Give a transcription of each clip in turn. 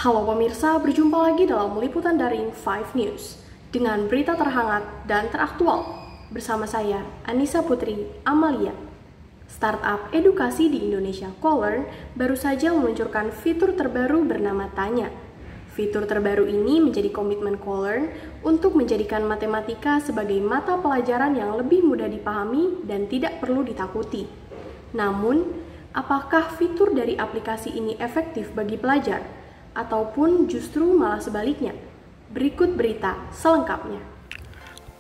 Halo pemirsa, berjumpa lagi dalam liputan daring 5 News dengan berita terhangat dan teraktual bersama saya, Anissa Putri Amalia. Startup edukasi di Indonesia Colearn baru saja meluncurkan fitur terbaru bernama Tanya. Fitur terbaru ini menjadi komitmen Colearn untuk menjadikan matematika sebagai mata pelajaran yang lebih mudah dipahami dan tidak perlu ditakuti. Namun, apakah fitur dari aplikasi ini efektif bagi pelajar? Ataupun justru malah sebaliknya? Berikut berita selengkapnya.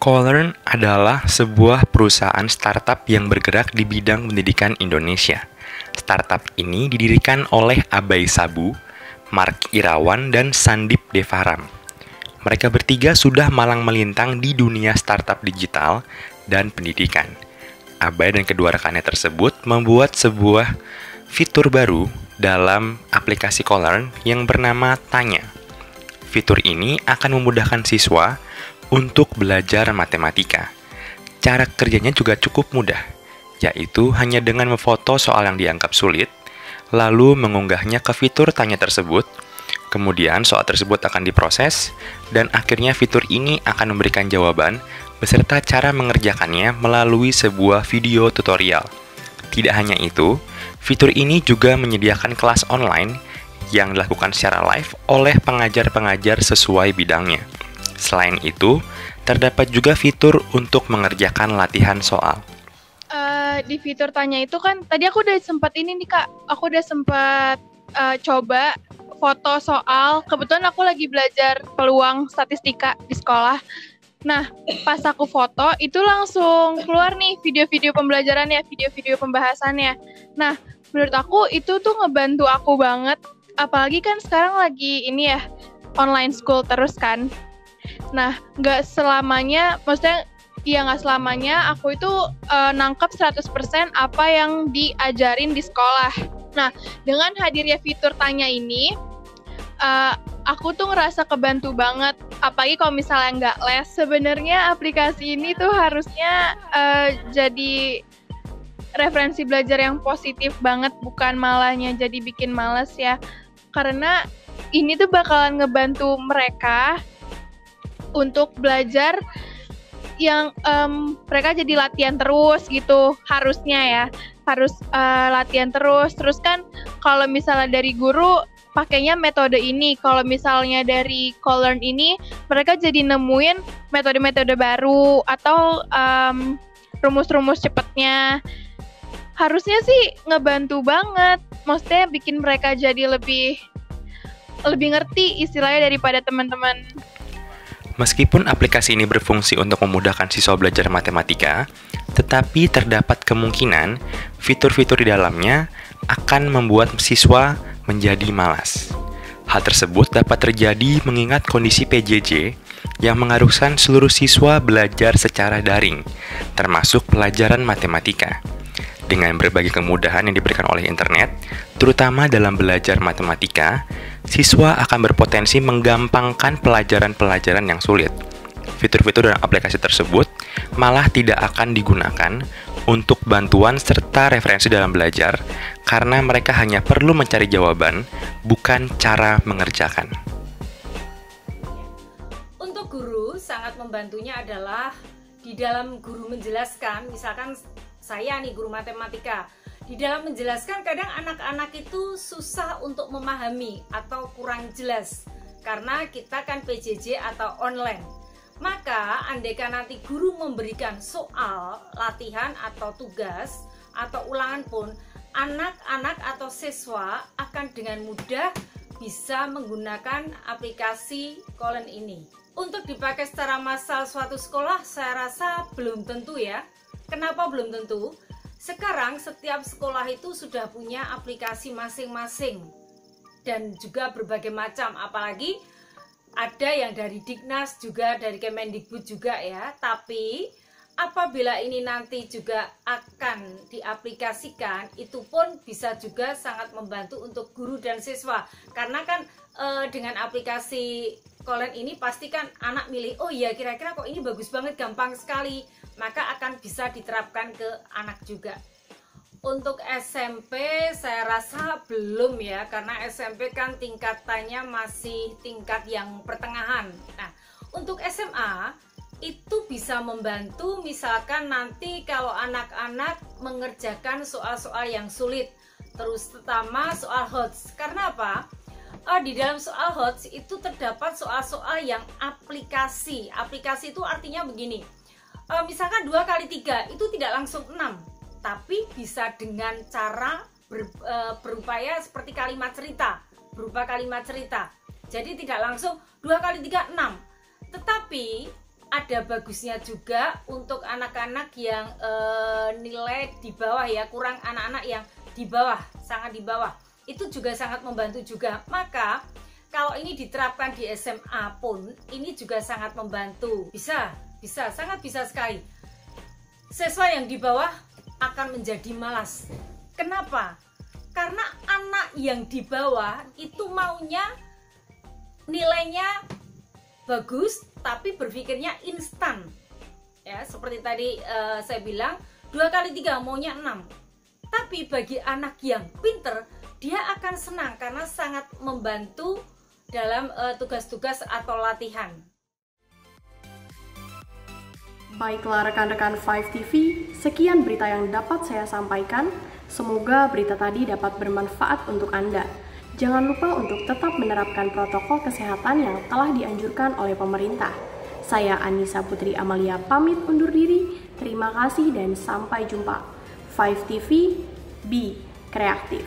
Colearn adalah sebuah perusahaan startup yang bergerak di bidang pendidikan Indonesia. Startup ini didirikan oleh Abai Sabu, Mark Irawan, dan Sandip Devaram. Mereka bertiga sudah malang melintang di dunia startup digital dan pendidikan. Abai dan kedua rekannya tersebut membuat sebuah fitur baru dalam aplikasi Colearn yang bernama Tanya. Fitur ini akan memudahkan siswa untuk belajar matematika. Cara kerjanya juga cukup mudah, yaitu hanya dengan memfoto soal yang dianggap sulit, lalu mengunggahnya ke fitur Tanya tersebut. Kemudian soal tersebut akan diproses, dan akhirnya fitur ini akan memberikan jawaban beserta cara mengerjakannya melalui sebuah video tutorial. Tidak hanya itu, fitur ini juga menyediakan kelas online yang dilakukan secara live oleh pengajar-pengajar sesuai bidangnya. Selain itu, terdapat juga fitur untuk mengerjakan latihan soal. Di fitur Tanya itu kan, tadi aku udah sempat ini nih Kak, aku udah sempat coba foto soal. Kebetulan aku lagi belajar peluang statistika di sekolah. Nah, pas aku foto, itu langsung keluar nih video-video pembelajarannya, video-video pembahasannya. Nah, menurut aku itu tuh ngebantu aku banget. Apalagi kan sekarang lagi ini ya, online school terus kan. Nah, nggak selamanya aku itu nangkep 100% apa yang diajarin di sekolah. Nah, dengan hadirnya fitur Tanya ini, aku tuh ngerasa kebantu banget. Apalagi kalau misalnya nggak les, sebenarnya aplikasi ini tuh harusnya jadi referensi belajar yang positif banget, bukan malahnya jadi bikin males ya. Karena ini tuh bakalan ngebantu mereka untuk belajar yang mereka jadi latihan terus gitu, harusnya ya. Harus latihan terus. Terus kan kalau misalnya dari guru pakainya metode ini, kalau misalnya dari Colearn ini mereka jadi nemuin metode-metode baru atau rumus-rumus cepatnya. Harusnya sih ngebantu banget, maksudnya bikin mereka jadi lebih ngerti istilahnya daripada teman-teman. Meskipun aplikasi ini berfungsi untuk memudahkan siswa belajar matematika, tetapi terdapat kemungkinan fitur-fitur di dalamnya akan membuat siswa menjadi malas. Hal tersebut dapat terjadi mengingat kondisi PJJ yang mengharuskan seluruh siswa belajar secara daring, termasuk pelajaran matematika. Dengan berbagai kemudahan yang diberikan oleh internet, terutama dalam belajar matematika, siswa akan berpotensi menggampangkan pelajaran-pelajaran yang sulit. Fitur-fitur dalam aplikasi tersebut malah tidak akan digunakan untuk bantuan serta referensi dalam belajar, karena mereka hanya perlu mencari jawaban, bukan cara mengerjakan. Untuk guru, sangat membantunya adalah di dalam guru menjelaskan, misalkan saya nih guru matematika, di dalam menjelaskan kadang anak-anak itu susah untuk memahami atau kurang jelas, karena kita kan PJJ atau online. Maka, andaikan nanti guru memberikan soal, latihan atau tugas, atau ulangan pun, anak-anak atau siswa akan dengan mudah bisa menggunakan aplikasi Colearn ini. Untuk dipakai secara massal suatu sekolah, saya rasa belum tentu ya. Kenapa belum tentu? Sekarang setiap sekolah itu sudah punya aplikasi masing-masing. Dan juga berbagai macam, apalagi ada yang dari Dignas juga, dari Kemendikbud juga ya. Tapi apabila ini nanti juga akan diaplikasikan, itu pun bisa juga sangat membantu untuk guru dan siswa. Karena kan dengan aplikasi Colearn ini pasti kan anak milih, oh iya kira-kira kok ini bagus banget, gampang sekali. Maka akan bisa diterapkan ke anak juga. Untuk SMP saya rasa belum ya, karena SMP kan tingkatannya masih tingkat yang pertengahan. Nah, untuk SMA itu bisa membantu, misalkan nanti kalau anak-anak mengerjakan soal-soal yang sulit, terutama soal HOTS. Karena apa? Di dalam soal HOTS itu terdapat soal-soal yang aplikasi. Aplikasi itu artinya begini, misalkan 2 kali 3 itu tidak langsung 6, tapi bisa dengan cara berupaya seperti kalimat cerita, berupa kalimat cerita. Jadi tidak langsung 2 kali 3, 6. Tetapi ada bagusnya juga untuk anak-anak yang nilai di bawah ya, kurang anak-anak yang di bawah, sangat di bawah. Itu juga sangat membantu juga. Maka kalau ini diterapkan di SMA pun, ini juga sangat membantu. Bisa, sangat bisa sekali. Siswa yang di bawah akan menjadi malas. Kenapa? Karena anak yang di bawah itu maunya nilainya bagus, tapi berpikirnya instan. Ya, seperti tadi saya bilang, 2 kali 3 maunya 6. Tapi bagi anak yang pinter, dia akan senang karena sangat membantu dalam tugas-tugas atau latihan. Baiklah rekan-rekan 5TV, sekian berita yang dapat saya sampaikan. Semoga berita tadi dapat bermanfaat untuk Anda. Jangan lupa untuk tetap menerapkan protokol kesehatan yang telah dianjurkan oleh pemerintah. Saya Anissa Putri Amalia pamit undur diri. Terima kasih dan sampai jumpa. 5TV, be kreatif.